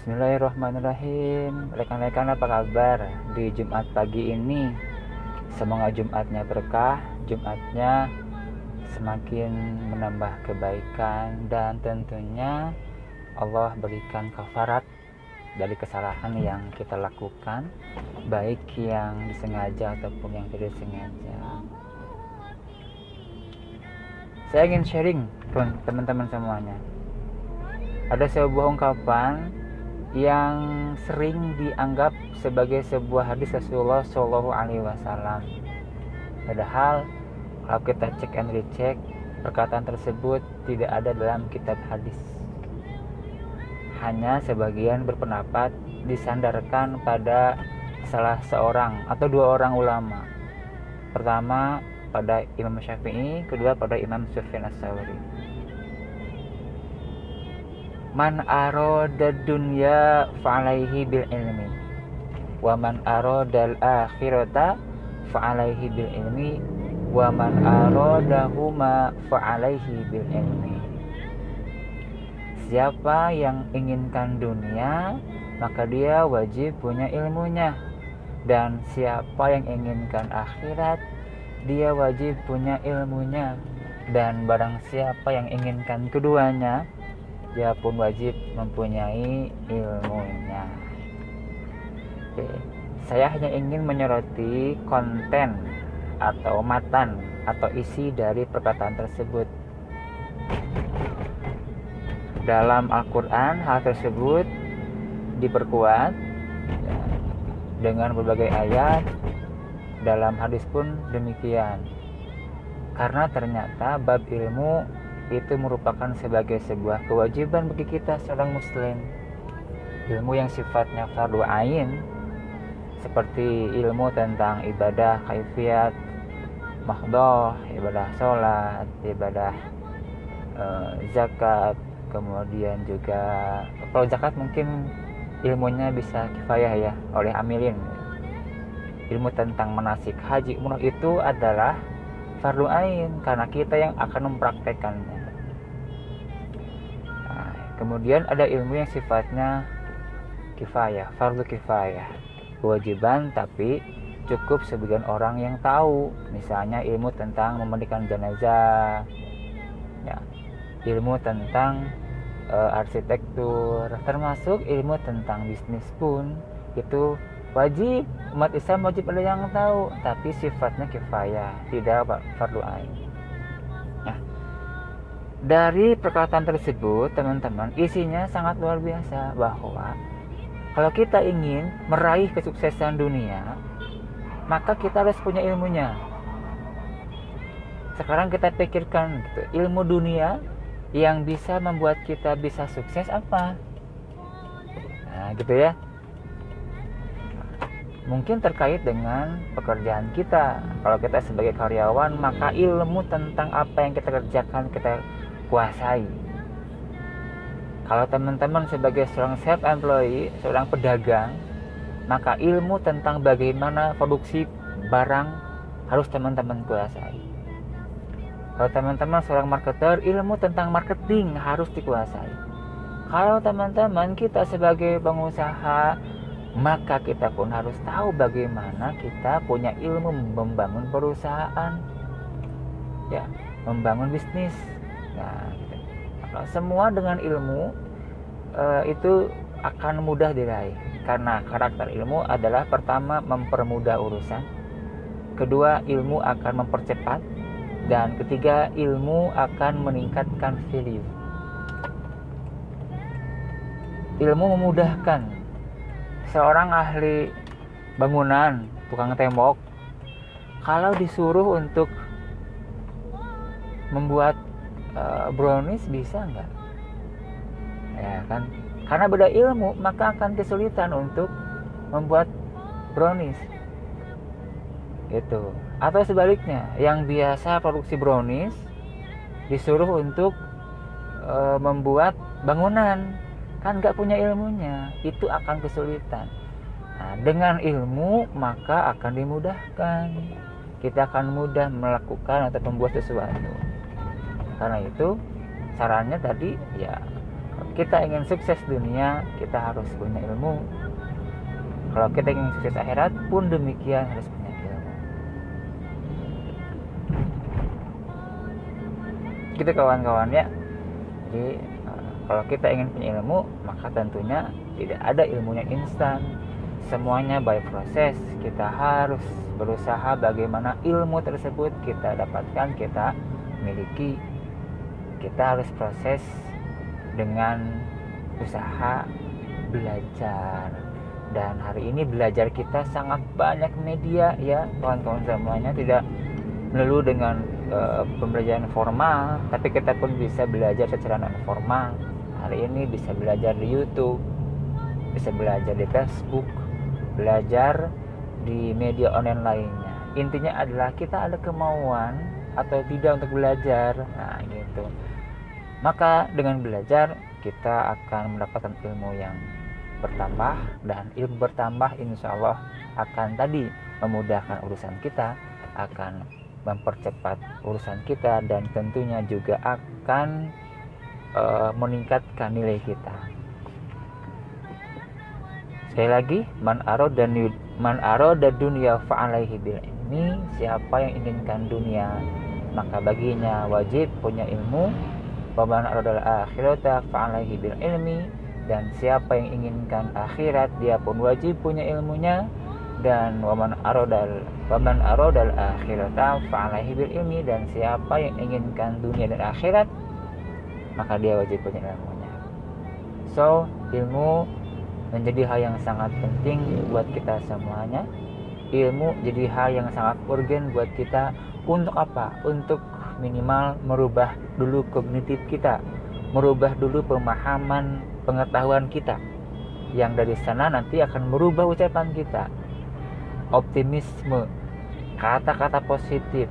Bismillahirrahmanirrahim. Rekan-rekan, apa kabar di Jumat pagi ini? Semoga Jumatnya berkah, Jumatnya semakin menambah kebaikan, dan tentunya Allah berikan kafarat dari kesalahan yang kita lakukan, baik yang disengaja ataupun yang tidak disengaja. Saya ingin sharing teman-teman semuanya. Ada sebuah ungkapan yang sering dianggap sebagai sebuah hadis Rasulullah Shallallahu Alaihi Wasallam. Padahal kalau kita cek and recheck, perkataan tersebut tidak ada dalam kitab hadis. Hanya sebagian berpendapat disandarkan pada salah seorang atau dua orang ulama. Pertama pada Imam Syafi'i, kedua pada Imam Sufyan Ats-Tsauri. Man arada dunya fa'alaihi bil ilmi wa man arada al-akhirata fa'alaihi bil ilmi wa man aradahuma fa'alaihi bil ilmi. Siapa yang inginkan dunia, maka dia wajib punya ilmunya, dan siapa yang inginkan akhirat, dia wajib punya ilmunya, dan barang siapa yang inginkan keduanya, dia pun wajib mempunyai ilmunya. Oke. Saya hanya ingin menyoroti konten atau matan atau isi dari perkataan tersebut. Dalam Al-Quran hal tersebut diperkuat dengan berbagai ayat. Dalam hadis pun demikian. Karena ternyata bab ilmu itu merupakan sebagai sebuah kewajiban bagi kita seorang muslim. Ilmu yang sifatnya fardu ain, seperti ilmu tentang ibadah kaifiat mahdhah, ibadah sholat, ibadah zakat, kemudian juga kalau zakat mungkin ilmunya bisa kifayah ya oleh amilin. Ilmu tentang manasik haji umrah itu adalah fardu ain karena kita yang akan mempraktekannya. Kemudian ada ilmu yang sifatnya kifayah, fardu kifayah, kewajiban tapi cukup sebagian orang yang tahu. Misalnya ilmu tentang memandikan jenazah, ya, ilmu tentang arsitektur, termasuk ilmu tentang bisnis pun itu wajib, umat Islam wajib ada yang tahu, tapi sifatnya kifayah, tidak fardu ain. Dari perkataan tersebut, teman-teman, isinya sangat luar biasa bahwa kalau kita ingin meraih kesuksesan dunia, maka kita harus punya ilmunya. Sekarang kita pikirkan gitu, ilmu dunia yang bisa membuat kita bisa sukses apa? Nah, gitu ya. Mungkin terkait dengan pekerjaan kita. Kalau kita sebagai karyawan, maka ilmu tentang apa yang kita kerjakan kita kuasai. Kalau teman-teman sebagai seorang self-employed, seorang pedagang, maka ilmu tentang bagaimana produksi barang harus teman-teman kuasai. Kalau teman-teman seorang marketer, ilmu tentang marketing harus dikuasai. Kalau teman-teman kita sebagai pengusaha, maka kita pun harus tahu bagaimana kita punya ilmu membangun perusahaan, ya, membangun bisnis. Nah, semua dengan ilmu itu akan mudah diraih, karena karakter ilmu adalah pertama mempermudah urusan, kedua ilmu akan mempercepat, dan ketiga ilmu akan meningkatkan value. Ilmu memudahkan. Seorang ahli bangunan, tukang tembok, kalau disuruh untuk membuat brownies bisa nggak? Ya kan? Karena beda ilmu maka akan kesulitan untuk membuat brownies. Gitu. Atau sebaliknya, yang biasa produksi brownies disuruh untuk membuat bangunan, kan nggak punya ilmunya, itu akan kesulitan. Nah, dengan ilmu maka akan dimudahkan. Kita akan mudah melakukan atau membuat sesuatu. Karena itu sarannya tadi ya, kita ingin sukses dunia, kita harus punya ilmu. Kalau kita ingin sukses akhirat pun demikian, harus punya ilmu. Gitu kawan-kawan ya. Jadi kalau kita ingin punya ilmu, maka tentunya tidak ada ilmunya instan. Semuanya by proses. Kita harus berusaha bagaimana ilmu tersebut kita dapatkan, kita miliki. Kita harus proses dengan usaha belajar. Dan hari ini belajar kita sangat banyak media ya kawan-kawan semuanya, tidak melulu dengan pembelajaran formal, tapi kita pun bisa belajar secara non formal. Hari ini bisa belajar di YouTube, bisa belajar di Facebook, belajar di media online lainnya. Intinya adalah kita ada kemauan atau tidak untuk belajar. Nah gitu. Maka dengan belajar kita akan mendapatkan ilmu yang bertambah, dan ilmu bertambah insya Allah akan tadi memudahkan urusan kita, akan mempercepat urusan kita, dan tentunya juga akan meningkatkan nilai kita. Sekali lagi, man arada dunya fa'alaihi bil ilmi, siapa yang inginkan dunia maka baginya wajib punya ilmu. Wa man arada akhirata fa'alaihi bil ilmi, dan siapa yang inginkan akhirat dia pun wajib punya ilmunya. Dan waman aradal akhirata fa'alaihi bil ilmi, dan siapa yang inginkan dunia dan akhirat maka dia wajib punya ilmunya. So ilmu menjadi hal yang sangat penting buat kita semuanya. Ilmu jadi hal yang sangat urgen buat kita. Untuk apa? Untuk minimal merubah dulu kognitif kita, merubah dulu pemahaman pengetahuan kita, yang dari sana nanti akan merubah ucapan kita. Optimisme, kata-kata positif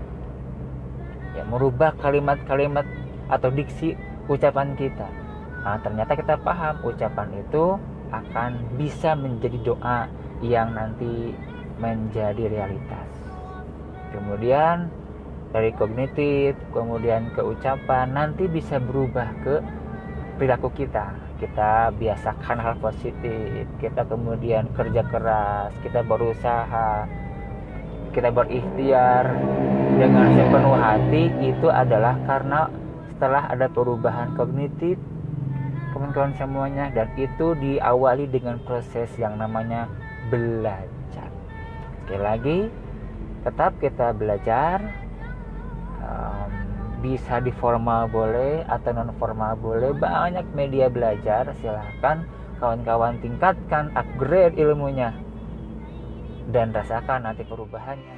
ya, merubah kalimat-kalimat atau diksi ucapan kita. Nah, ternyata kita paham ucapan itu akan bisa menjadi doa yang nanti menjadi realitas. Kemudian dari kognitif, kemudian ke ucapan, nanti bisa berubah ke perilaku kita. Kita biasakan hal positif, kita kemudian kerja keras, kita berusaha, kita berikhtiar dengan sepenuh hati. Itu adalah karena setelah ada perubahan kognitif kawan-kawan semuanya, dan itu diawali dengan proses yang namanya belajar. Sekali lagi, tetap kita belajar, bisa di formal boleh atau non formal boleh, banyak media belajar. Silahkan kawan-kawan tingkatkan, upgrade ilmunya, dan rasakan nanti perubahannya.